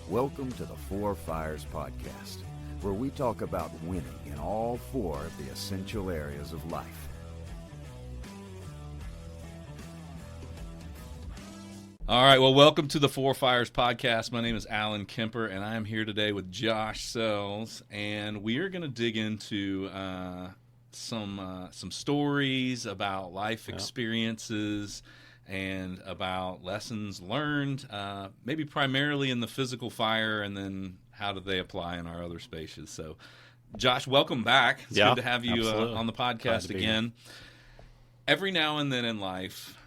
Welcome to the Four Fires Podcast, where we talk about winning in all four of the essential areas of life. All right, well, welcome to the Four Fires Podcast. My name is Alan Kemper, and I am here today with Josh Sells, and we are going to dig into some stories about life experiences and about lessons learned, maybe primarily in the physical fire, and then how do they apply in our other spaces. So, Josh, welcome back. It's good to have you on the podcast again. Every now and then in life,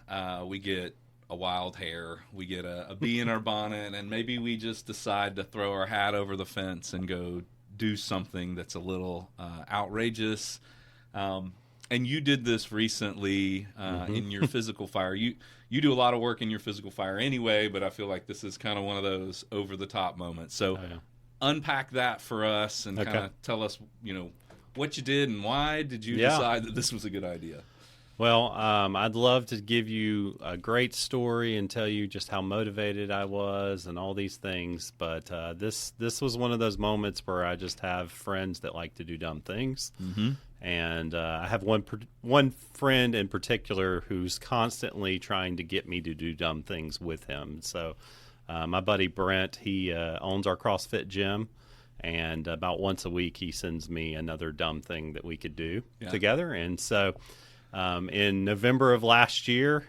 we get a wild hair, we get a bee in our bonnet, and maybe we just decide to throw our hat over the fence and go do something that's a little outrageous. And you did this recently in your physical fire. You do a lot of work in your physical fire anyway, but I feel like this is kind of one of those over-the-top moments. So unpack that for us and kind of tell us, what you did and why did you decide that this was a good idea? Well, I'd love to give you a great story and tell you just how motivated I was and all these things, but this was one of those moments where I just have friends that like to do dumb things, and I have one friend in particular who's constantly trying to get me to do dumb things with him. So my buddy Brent, he owns our CrossFit gym, and about once a week he sends me another dumb thing that we could do together, and so in November of last year,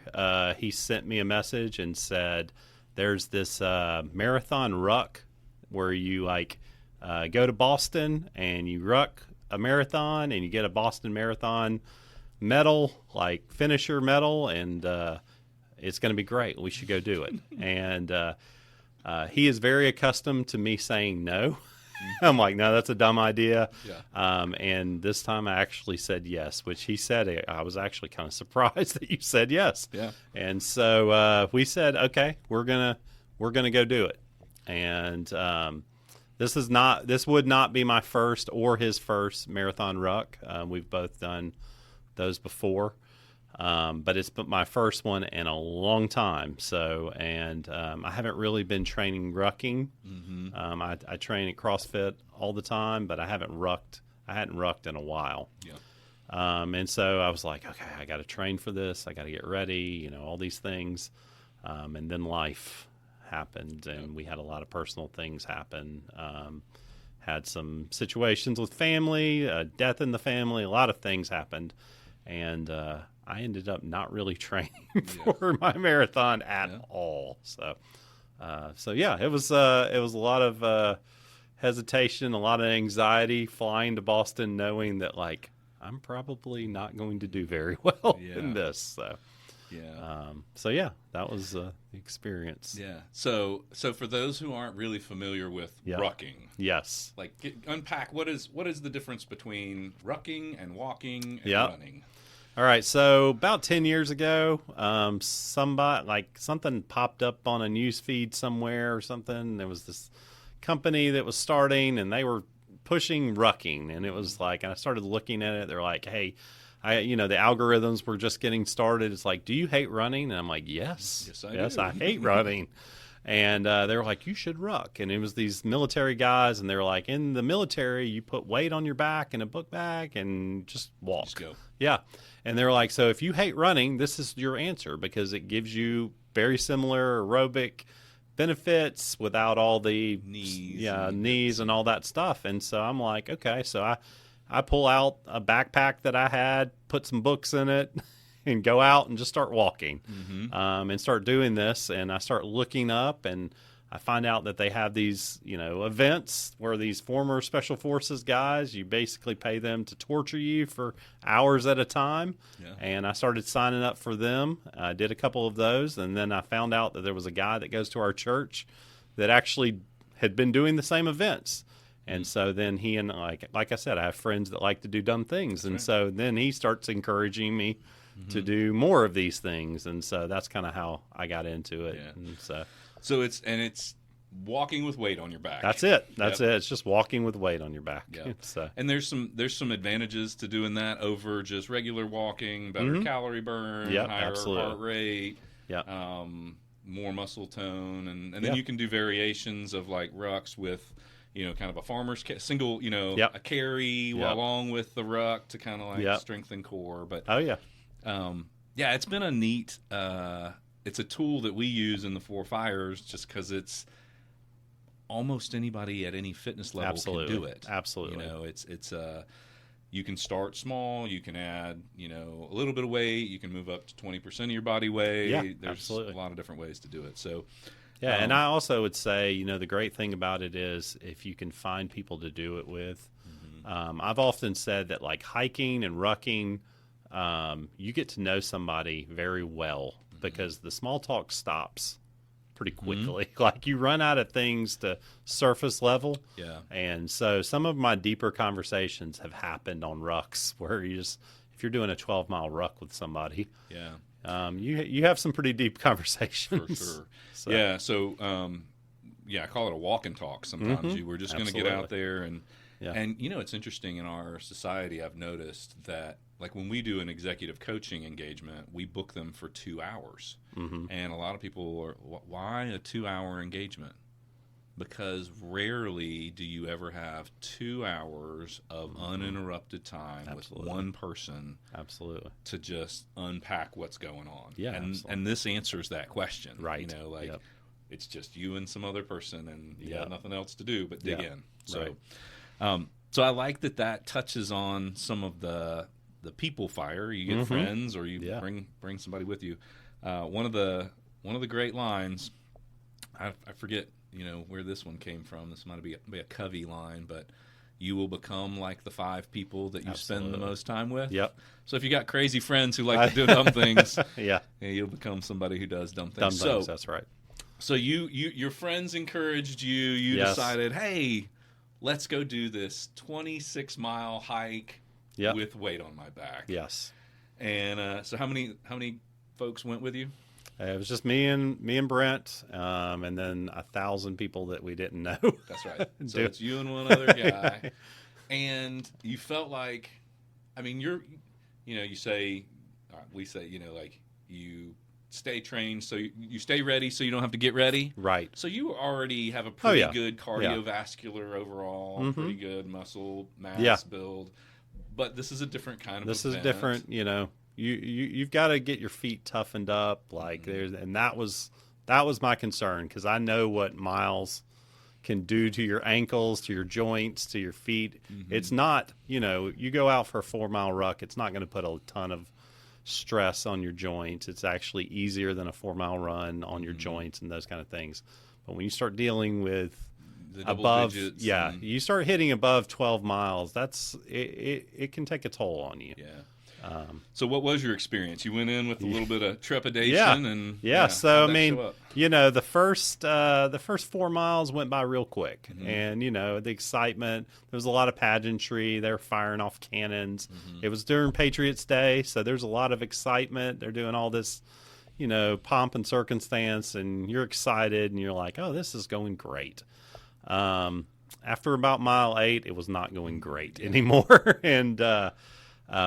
he sent me a message and said, there's this marathon ruck where you go to Boston and you ruck a marathon and you get a Boston Marathon medal, like finisher medal, and it's going to be great. We should go do it. And he is very accustomed to me saying no. I'm like, no, that's a dumb idea. And this time I actually said yes, which he said, I was actually kind of surprised that you said yes. And so we said, okay, we're gonna go do it. And this would not be my first or his first marathon ruck. We've both done those before. But it's my first one in a long time. So, and I haven't really been training rucking. I train at CrossFit all the time, but I hadn't rucked in a while. And so I was like, okay, I got to train for this. I got to get ready, all these things. And then life happened, and we had a lot of personal things happen. Had some situations with family, death in the family, a lot of things happened. And I ended up not really training for my marathon at all. So it was a lot of hesitation, a lot of anxiety flying to Boston, knowing that I'm probably not going to do very well in this. So that was the experience. So for those who aren't really familiar with rucking, unpack what is the difference between rucking and walking and running? All right, so about 10 years ago, something popped up on a news feed somewhere or something. There was this company that was starting, and they were pushing rucking, and it was and I started looking at it. They're like, hey, the algorithms were just getting started. It's like, do you hate running? And I'm like, yes, I hate running. And they were like, you should ruck. And it was these military guys, and they were like, in the military, you put weight on your back and a book bag and just walk. Just go. Yeah. And they were like, so if you hate running, this is your answer, because it gives you very similar aerobic benefits without all the knees and all that stuff. And so I'm like, okay. So I pull out a backpack that I had, put some books in it, and go out and just start walking and start doing this. And I start looking up, and I find out that they have these, events where these former Special Forces guys, you basically pay them to torture you for hours at a time. And I started signing up for them. I did a couple of those, and then I found out that there was a guy that goes to our church that actually had been doing the same events. And so then he and, like I said, I have friends that like to do dumb things. And so then he starts encouraging me to do more of these things. And so that's kind of how I got into it. And so it's walking with weight on your back. That's it. It's just walking with weight on your back. And there's some advantages to doing that over just regular walking, better calorie burn, higher heart rate. more muscle tone, and then you can do variations of like rucks with, kind of a farmer's single, a carry along with the ruck to kind of like strengthen core. But it's been a neat. It's a tool that we use in the Four Fires just because it's almost anybody at any fitness level can do it. Absolutely. It's you can start small. You can add, a little bit of weight. You can move up to 20% of your body weight. Yeah, There's absolutely. a lot of different ways to do it. So, yeah, and I also would say, the great thing about it is if you can find people to do it with. I've often said that like hiking and rucking, you get to know somebody very well because the small talk stops pretty quickly. Like you run out of things to surface level. Yeah. And so some of my deeper conversations have happened on rucks where if you're doing a 12-mile ruck with somebody, you have some pretty deep conversations. For sure. So I call it a walk and talk sometimes. You were just going to get out there and it's interesting in our society. I've noticed that like when we do an executive coaching engagement, we book them for 2 hours. And a lot of people are, why a 2-hour engagement? Because rarely do you ever have 2 hours of uninterrupted time with one person to just unpack what's going on. Yeah, and this answers that question. Right. It's just you and some other person and you got nothing else to do but dig in. So so I like that touches on some of the people fire. You get friends or you bring somebody with you. One of the great lines, I forget where this one came from. This might be a Covey line, but you will become like the 5 people that you spend the most time with. Yep. So if you got crazy friends who like to do dumb things, you'll become somebody who does dumb things. Dumb things, that's right. So your friends encouraged you. You decided, hey, let's go do this 26-mile hike with weight on my back. Yes. And so how many folks went with you? It was just me and Brent, and then 1,000 people that we didn't know. That's right. So it's you and one other guy, and you felt like, I mean, we say, like you stay trained, so you stay ready, so you don't have to get ready. Right. So you already have a pretty good cardiovascular overall, pretty good muscle mass build, but this is a different kind of. This is different, You've got to get your feet toughened up, and that was my concern because I know what miles can do to your ankles, to your joints, to your feet. It's not, you go out for a 4-mile ruck, it's not going to put a ton of stress on your joints. It's actually easier than a 4-mile run on your joints and those kind of things. But when you start dealing with the above, you start hitting above 12 miles. It can take a toll on you. Yeah. So what was your experience? You went in with a little bit of trepidation and so I mean, the first 4 miles went by real quick, and the excitement. There was a lot of pageantry. They were firing off cannons. It was during Patriots Day, so there's a lot of excitement. They're doing all this, pomp and circumstance, and you're excited, and you're like, oh, this is going great. After about mile 8, it was not going great anymore, and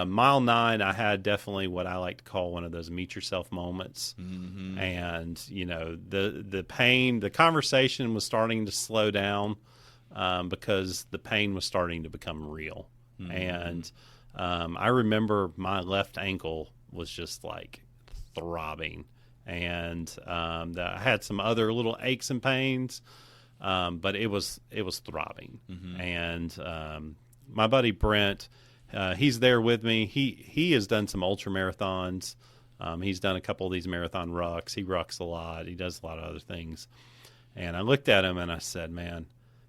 mile 9, I had definitely what I like to call one of those meet yourself moments. And, the pain, the conversation was starting to slow down because the pain was starting to become real. And I remember my left ankle was just like throbbing. And I had some other little aches and pains, but it was throbbing. And my buddy Brent, he's there with me. He has done some ultra marathons. He's done a couple of these marathon rucks. He rucks a lot. He does a lot of other things. And I looked at him and I said, man,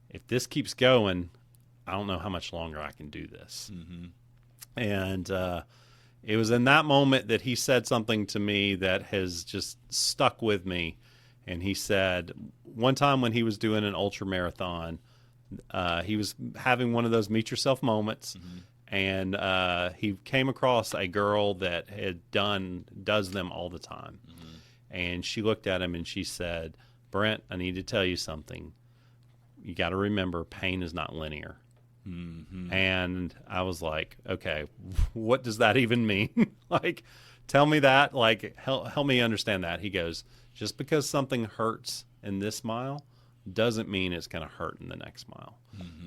if this keeps going, I don't know how much longer I can do this. And it was in that moment that he said something to me that has just stuck with me. And he said, one time when he was doing an ultra marathon, he was having one of those meet yourself moments. And he came across a girl that does them all the time. And she looked at him and she said, Brent, I need to tell you something. You got to remember, pain is not linear. And I was like, okay, what does that even mean? Like, tell me that. Like, help me understand that. He goes, just because something hurts in this mile doesn't mean it's going to hurt in the next mile.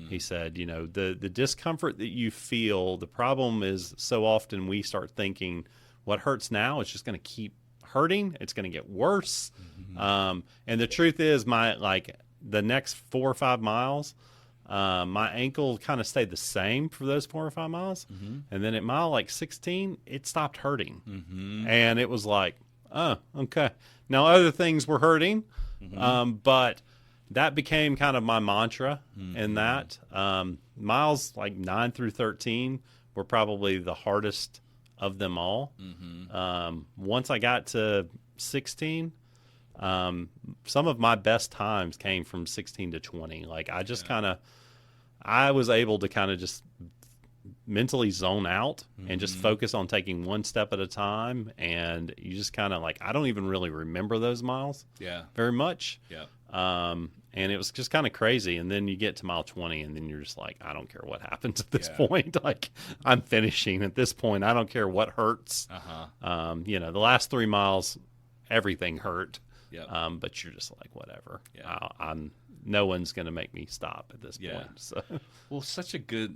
He said, the discomfort that you feel, the problem is so often we start thinking what hurts now is just going to keep hurting. It's going to get worse. And the truth is the next 4 or 5 miles, my ankle kind of stayed the same for those 4 or 5 miles. And then at mile 16, it stopped hurting. And it was like, oh, okay. Now other things were hurting, but that became kind of my mantra in that. Miles 9 through 13 were probably the hardest of them all. Once I got to 16, some of my best times came from 16 to 20. I was able to kind of just mentally zone out and just focus on taking one step at a time. And you just kind of I don't even really remember those miles very much. And it was just kind of crazy. And then you get to mile 20 and then you're just I don't care what happens at this point. I'm finishing at this point. I don't care what hurts. The last 3 miles, everything hurt. But you're just whatever. No one's going to make me stop at this point. So. Well, such a good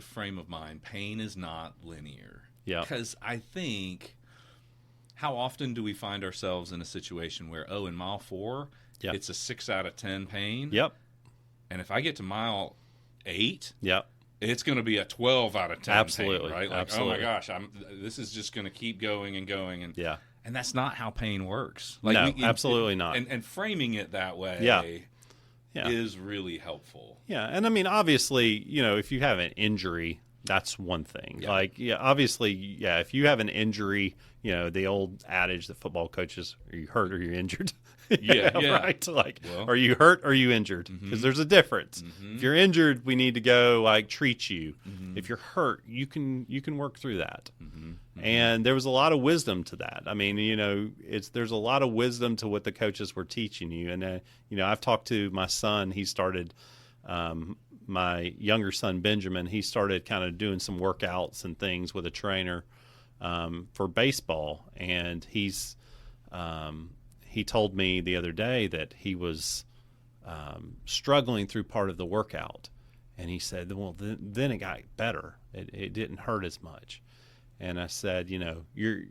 frame of mind. Pain is not linear. Because I think, how often do we find ourselves in a situation where, in mile 4, it's a 6 out of 10 pain. And if I get to mile 8, it's going to be a 12 out of 10 Absolutely. pain, right? Absolutely. Oh my gosh, this is just going to keep going and going. And and that's not how pain works. No, absolutely not. And framing it that way is really helpful. And I mean, obviously, if you have an injury, that's one thing. Obviously, if you have an injury, the old adage that football coaches, are you hurt or you injured? Right. Are you hurt or are you injured? Because there's a difference. If you're injured, we need to go treat you. If you're hurt, you can work through that. And there was a lot of wisdom to that. I mean, there's a lot of wisdom to what the coaches were teaching you. And I've talked to my son. He started. My younger son Benjamin, he started kind of doing some workouts and things with a trainer for baseball, and he told me the other day that he was struggling through part of the workout, and he said, well, then it got better. It didn't hurt as much. And I said, you're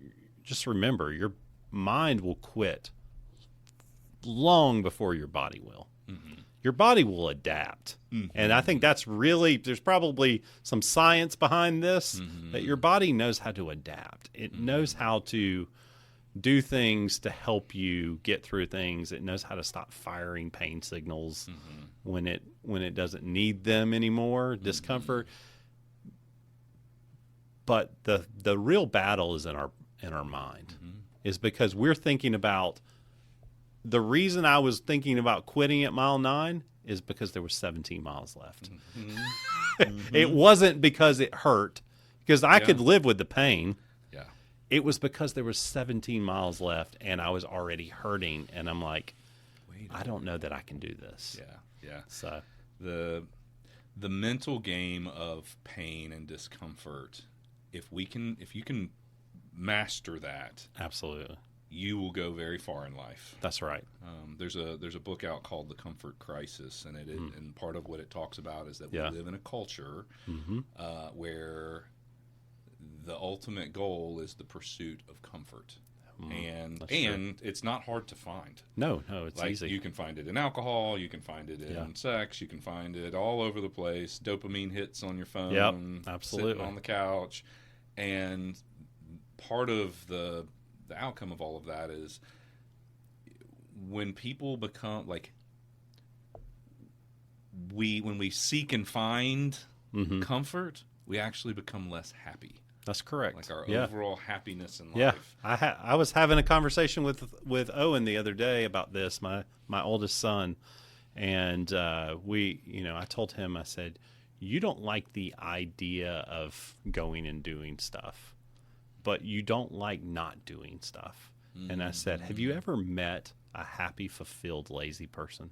just remember, your mind will quit long before your body will. Your body will adapt. And I think that's really, there's probably some science behind this, that your body knows how to adapt. It knows how to do things to help you get through things. It knows how to stop firing pain signals when it doesn't need them anymore, discomfort. But the real battle is in our mind, is because we're thinking about, the reason I was thinking about quitting at mile 9 is because there were 17 miles left. It wasn't because it hurt, because I could live with the pain. It was because there was 17 miles left and I was already hurting, and I'm like, I don't know that I can do this. So the mental game of pain and discomfort, if you can master that, absolutely, you will go very far in life. That's right. There's a book out called The Comfort Crisis, and and part of what it talks about is that we live in a culture where the ultimate goal is the pursuit of comfort. And it's not hard to find. No, it's easy. You can find it in alcohol, you can find it in sex, you can find it all over the place. Dopamine hits on your phone, absolutely, sitting on the couch. And part of the outcome of all of that is when people become when we seek and find comfort, we actually become less happy. That's correct. Our overall happiness in life. I was having a conversation with Owen the other day about this, my oldest son, and I told him, I said, you don't like the idea of going and doing stuff, but you don't like not doing stuff. And I said, have you ever met a happy, fulfilled, lazy person?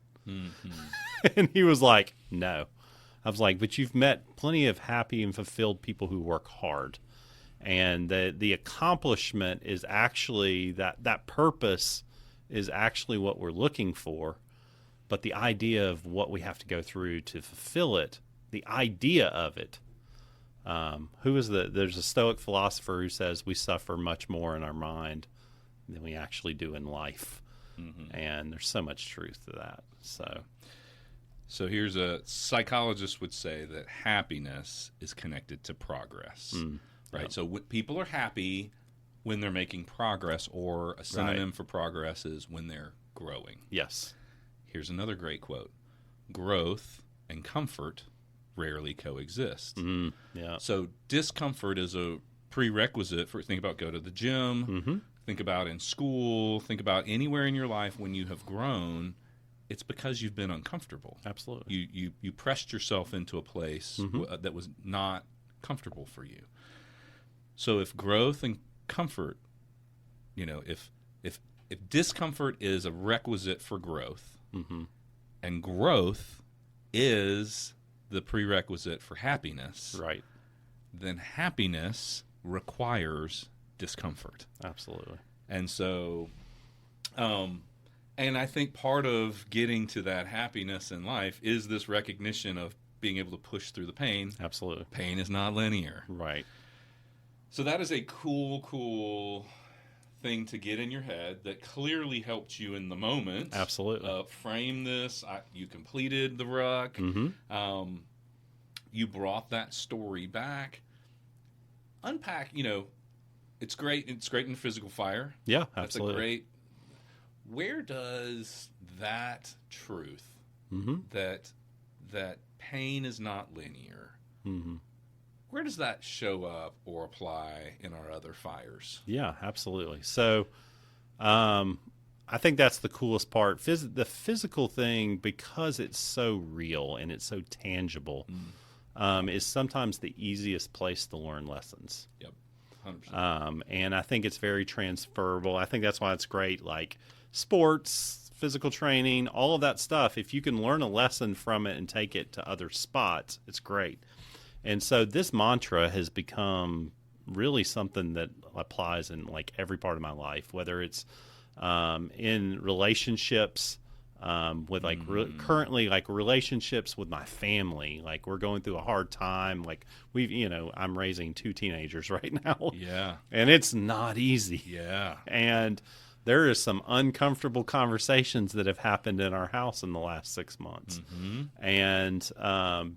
And he was like, no. I was like, but you've met plenty of happy and fulfilled people who work hard. And the accomplishment is actually that purpose is actually what we're looking for, but the idea of what we have to go through to fulfill it, the idea of it. There's a Stoic philosopher who says we suffer much more in our mind than we actually do in life. Mm-hmm. And there's so much truth to that. So here's a psychologist would say that happiness is connected to progress, right? Yeah. So people are happy when they're making progress, or a synonym for progress is when they're growing. Yes. Here's another great quote. Growth and comfort rarely coexist. Yeah. So discomfort is a prerequisite for, think about go to the gym, Mm-hmm. think about in school, think about anywhere in your life when you have grown. It's because you've been uncomfortable. Absolutely. You pressed yourself into a place that was not comfortable for you. So if growth and comfort, if discomfort is a requisite for growth, and growth is the prerequisite for happiness, right, then happiness requires discomfort. Absolutely. And so, and I think part of getting to that happiness in life is this recognition of being able to push through the pain. Absolutely. Pain is not linear. Right. So that is a cool thing to get in your head that clearly helped you in the moment. Absolutely. Frame this. You completed the ruck. Mm-hmm. You brought that story back. Unpack, it's great. It's great in physical fire. Yeah, That's absolutely. a great. Where does that truth that pain is not linear, where does that show up or apply in our other fires? Yeah, absolutely. So I think that's the coolest part. The physical thing, because it's so real and it's so tangible, is sometimes the easiest place to learn lessons. Yep, 100%. And I think it's very transferable. I think that's why it's great, like sports, physical training, all of that stuff. If you can learn a lesson from it and take it to other spots, it's great. And so this mantra has become really something that applies in like every part of my life, whether it's in relationships, with like currently like relationships with my family. Like we're going through a hard time. Like I'm raising 2 teenagers right now. Yeah. And it's not easy. Yeah. And there is some uncomfortable conversations that have happened in our house in the last 6 months. And,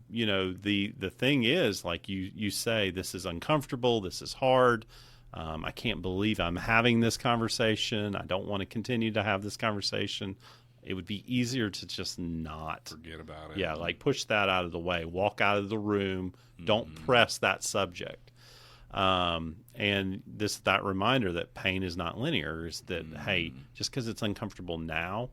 the thing is, like you say, this is uncomfortable. This is hard. I can't believe I'm having this conversation. I don't want to continue to have this conversation. It would be easier to just not forget about it. Yeah. Like push that out of the way, walk out of the room. Don't press that subject. And that reminder that pain is not linear is that, hey, just because it's uncomfortable now,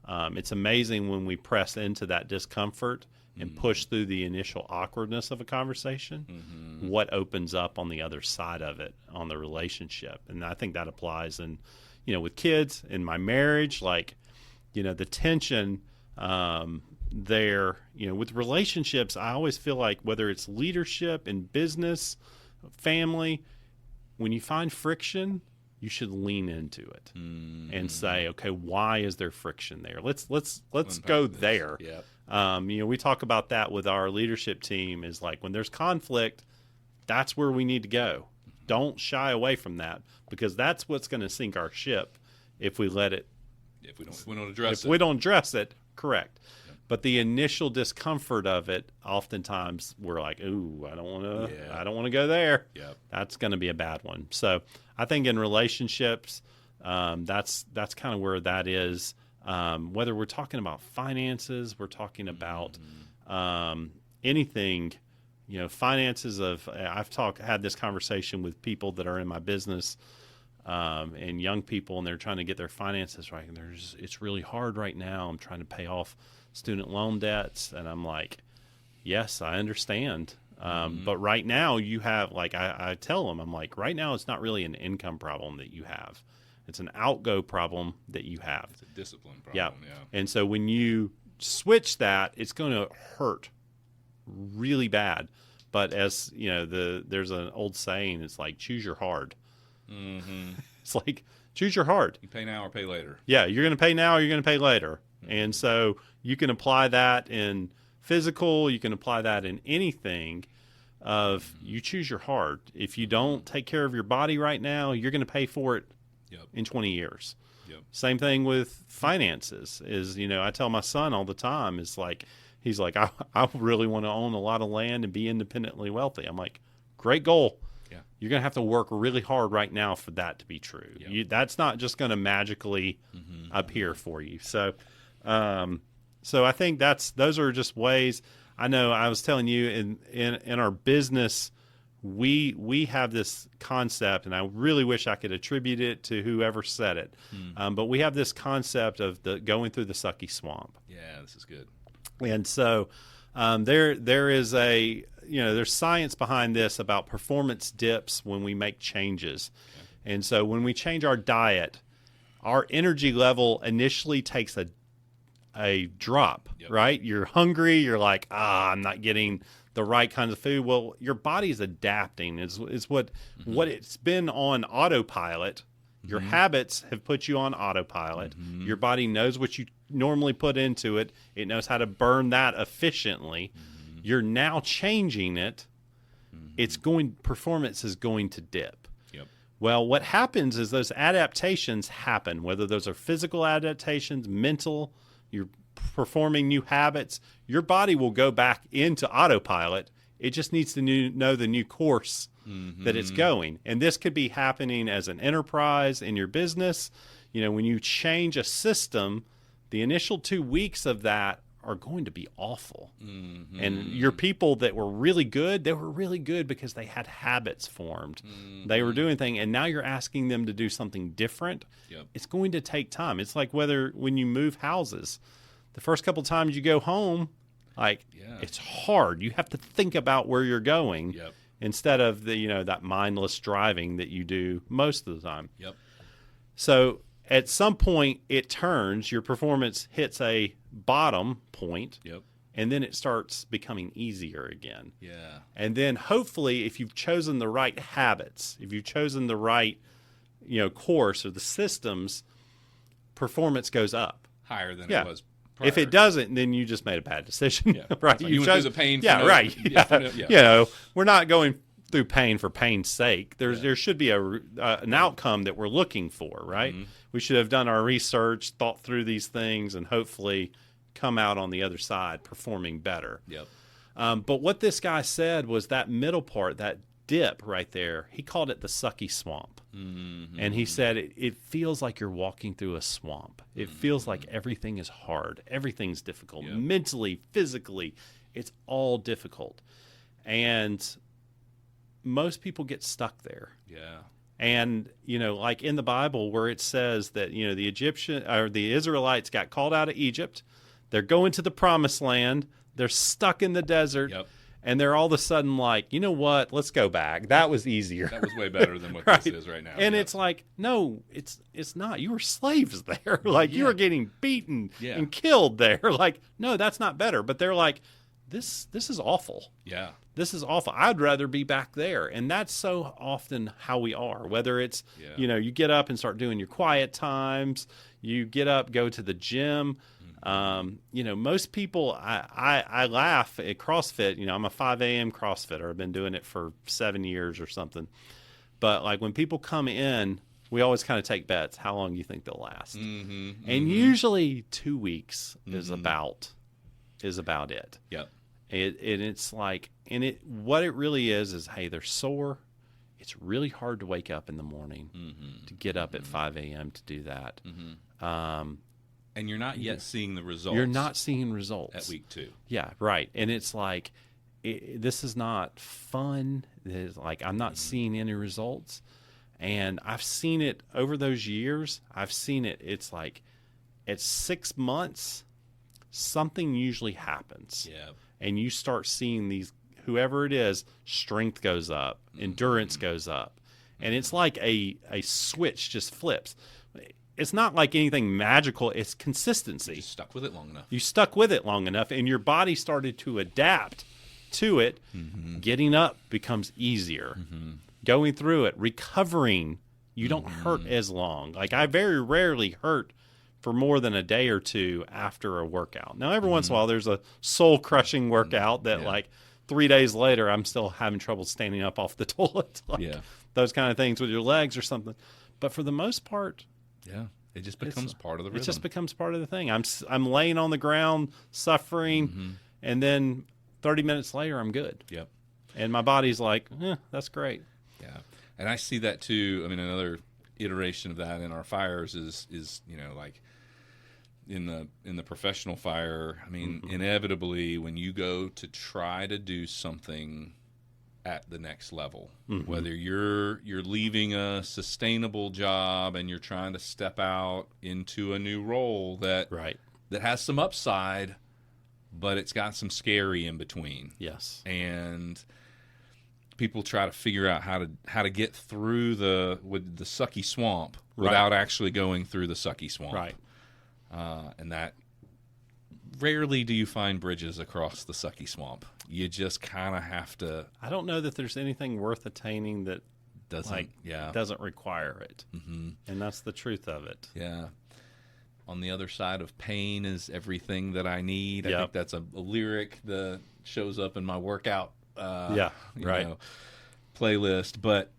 it's amazing when we press into that discomfort and push through the initial awkwardness of a conversation, what opens up on the other side of it on the relationship. And I think that applies in, with kids, in my marriage, like, the tension, there, with relationships, I always feel like whether it's leadership in business, family, when you find friction, you should lean into it and say, okay, why is there friction there? Let's go there. Yep. We talk about that with our leadership team is like when there's conflict, that's where we need to go. Don't shy away from that because that's what's going to sink our ship if we let it. If we don't address it. If we don't address it, correct. But the initial discomfort of it, oftentimes we're like, "Ooh, I don't want to go there." Yep. That's going to be a bad one. So I think in relationships, that's kind of where that is. Whether we're talking about finances, we're talking about anything, finances. I've had this conversation with people that are in my business. And young people, and they're trying to get their finances right. And it's really hard right now. I'm trying to pay off student loan debts. And I'm like, yes, I understand. But right now you have, like, I tell them, I'm like, right now it's not really an income problem that you have. It's an outgo problem that you have. It's a discipline problem. Yeah. And so when you switch that, it's going to hurt really bad. But as there's an old saying, it's like, choose your hard. It's like, Choose your heart. You pay now or pay later. Yeah, you're going to pay now or you're going to pay later. And so you can apply that in physical. You can apply that in anything of you choose your heart. If you don't take care of your body right now, you're going to pay for it in 20 years. Yep. Same thing with finances is, I tell my son all the time, is like, he's like, I really want to own a lot of land and be independently wealthy. I'm like, great goal. Yeah. You're going to have to work really hard right now for that to be true. Yep. That's not just going to magically appear for you. So, so I think those are just ways. I know I was telling you in our business, we have this concept, and I really wish I could attribute it to whoever said it. But we have this concept of going through the sucky swamp. Yeah, this is good. And so there is there's science behind this about performance dips when we make changes. Okay. And so when we change our diet, our energy level initially takes a drop, right? You're hungry. You're like, I'm not getting the right kinds of food. Well, your body's adapting is what it's been on autopilot. Your habits have put you on autopilot. Your body knows what you normally put into it. It knows how to burn that efficiently. You're now changing it. Performance is going to dip. Yep. Well, what happens is those adaptations happen, whether those are physical adaptations, mental, you're performing new habits, your body will go back into autopilot. It just needs to know the new course that it's going. And this could be happening as an enterprise in your business. When you change a system, the initial 2 weeks of that are going to be awful. And your people that were really good, they were really good because they had habits formed. They were doing things, and now you're asking them to do something different. Yep. It's going to take time. It's like when you move houses. The first couple times you go home, it's hard. You have to think about where you're going instead of that mindless driving that you do most of the time. Yep. So at some point it turns, your performance hits a bottom point. Yep. And then it starts becoming easier again. Yeah. And then hopefully if you've chosen the right habits, if you've chosen the right course or the systems, performance goes up. Higher than it was. If it doesn't, then you just made a bad decision. Yeah. Right. Like you went through the pain. Right. Yeah. We're not going through pain for pain's sake. There should be an outcome that we're looking for, right? We should have done our research, thought through these things, and hopefully come out on the other side performing better. Yep. But what this guy said was that middle part, that dip right there, he called it the sucky swamp. And he said it feels like you're walking through a swamp. It feels like everything is hard. Everything's difficult. Yep. Mentally, physically, it's all difficult. And most people get stuck there. Yeah. And, like in the Bible where it says that, the Israelites got called out of Egypt. They're going to the promised land. They're stuck in the desert. Yep. And they're all of a sudden like, you know what? Let's go back. That was easier. That was way better than what Right. this is right now. And it's like, no, it's not. You were slaves there. You were getting beaten and killed there. Like, no, that's not better. But they're like, this is awful. Yeah. This is awful. I'd rather be back there. And that's so often how we are. Whether it's, you get up and start doing your quiet times. You get up, go to the gym. Most people, I laugh at CrossFit. I'm a 5 a.m. CrossFitter. I've been doing it for 7 years or something. But like when people come in, we always kind of take bets. How long do you think they'll last? And usually 2 weeks is about it. Yep. It's like, what it really is, hey, they're sore. It's really hard to wake up in the morning to get up at 5 a.m. to do that. And you're not yet seeing the results. You're not seeing results. At week 2. Yeah, right. And it's like, this is not fun. It's like, I'm not seeing any results. And I've seen it over those years. It's like, at 6 months, something usually happens. Yeah. And you start seeing these, whoever it is, strength goes up, endurance goes up. And it's like a switch just flips. It's not like anything magical. It's consistency. You stuck with it long enough. You stuck with it long enough, and your body started to adapt to it. Getting up becomes easier. Going through it, recovering You don't hurt as long. Like, I very rarely hurt for more than a day or two after a workout. Now, every once in a while, there's a soul-crushing workout that, like, 3 days later, I'm still having trouble standing up off the toilet. Like, those kind of things with your legs or something. But for the most part, it just becomes part of the rhythm. It just becomes part of the thing. I'm laying on the ground, suffering, and then 30 minutes later, I'm good. Yep. And my body's like, that's great. Yeah. And I see that too. I mean, another iteration of that in our fires is like in the professional fire. I mean, inevitably, when you go to try to do something at the next level, whether you're leaving a sustainable job and you're trying to step out into a new role that has some upside, but it's got some scary in between. Yes. And people try to figure out how to get through the sucky swamp without actually going through the sucky swamp. Right. And that rarely do you find bridges across the sucky swamp. You just kind of have to. I don't know that there's anything worth attaining that doesn't require it. And that's the truth of it. Yeah. On the other side of pain is everything that I need. I think that's a lyric that shows up in my workout playlist. But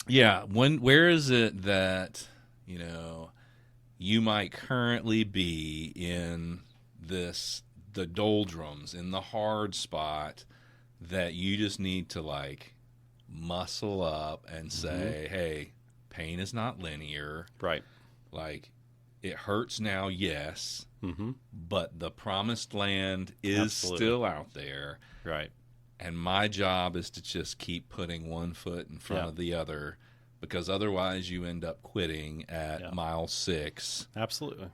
where is it that you might currently be in the doldrums, in the hard spot, that you just need to like muscle up and say, hey, pain is not linear. Right. Like, it hurts now, yes, but the promised land is still out there. Right. And my job is to just keep putting one foot in front of the other, because otherwise you end up quitting at mile 6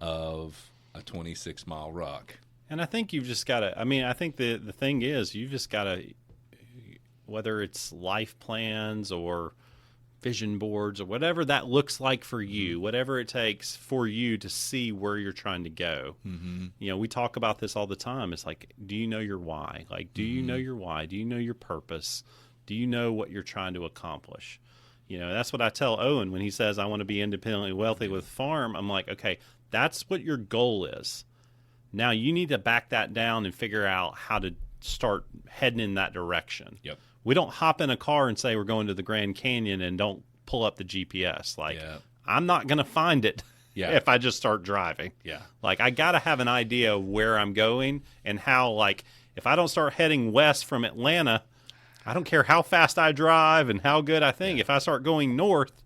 of a 26-mile ruck. And I think you've just got to, I think the thing is, you've just got to, whether it's life plans or vision boards or whatever that looks like for you, whatever it takes for you to see where you're trying to go. We talk about this all the time. It's like, do you know your why? Like, do you know your why? Do you know your purpose? Do you know what you're trying to accomplish? That's what I tell Owen when he says, I want to be independently wealthy with farm. I'm like, okay, that's what your goal is. Now you need to back that down and figure out how to start heading in that direction. Yep. We don't hop in a car and say we're going to the Grand Canyon and don't pull up the GPS. Like, I'm not going to find it if I just start driving. Yeah. Like, I got to have an idea of where I'm going and how, like, if I don't start heading west from Atlanta, I don't care how fast I drive and how good I think. If I start going north,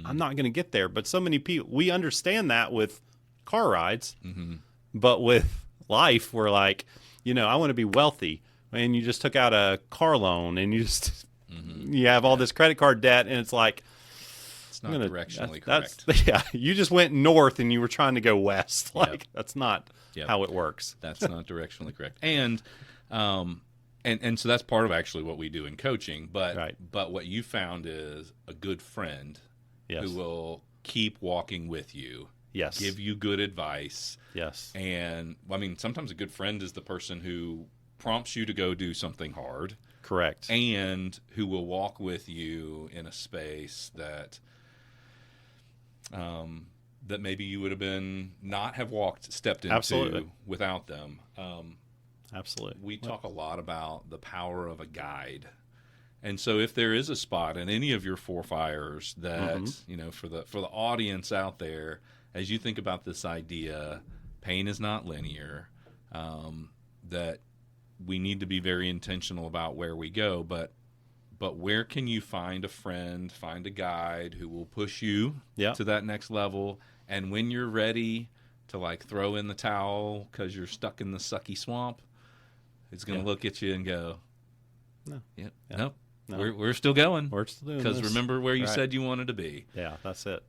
I'm not going to get there. But so many people, we understand that with car rides. But with life, we're like, I want to be wealthy. And you just took out a car loan and you just you have all this credit card debt, and it's like, it's not directionally correct. correct. You just went north and you were trying to go west. Like, that's not how it works. That's not directionally correct. And so that's part of actually what we do in coaching. But what you found is a good friend who will keep walking with you. Yes. Give you good advice. Yes. And sometimes a good friend is the person who prompts you to go do something hard. Correct. And who will walk with you in a space that that maybe you would have stepped into without them. Absolutely. We talk a lot about the power of a guide. And so if there is a spot in any of your 4 fires that, for the audience out there, as you think about this idea, pain is not linear, that we need to be very intentional about where we go, but where can you find a friend, find a guide who will push you to that next level, and when you're ready to like throw in the towel because you're stuck in the sucky swamp, it's going to look at you and go, nope, we're still going. We're still doing because this. Remember where you said you wanted to be. Yeah, that's it.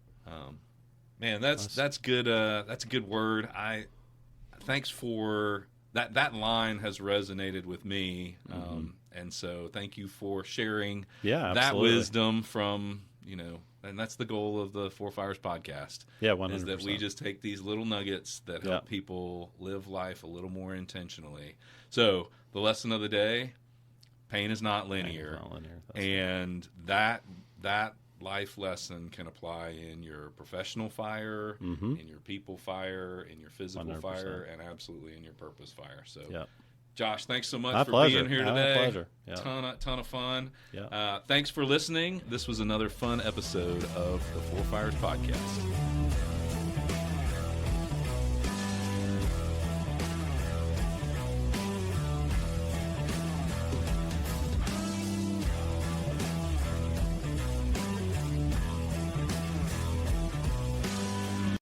Man, that's good. That's a good word. Thanks for that. That line has resonated with me, and so thank you for sharing that wisdom from And that's the goal of the 4 Fires podcast. Yeah, 100%. Is that we just take these little nuggets that help people live life a little more intentionally. So the lesson of the day: pain is not linear, Pain is not linear. and that life lesson can apply in your professional fire, in your people fire, in your physical 100%. fire, and absolutely in your purpose fire. So, Yep. Josh, thanks so much My for pleasure. being here My today. pleasure. Yep. Ton of fun. Yep. Thanks for listening. This was another fun episode of the Four Fires Podcast.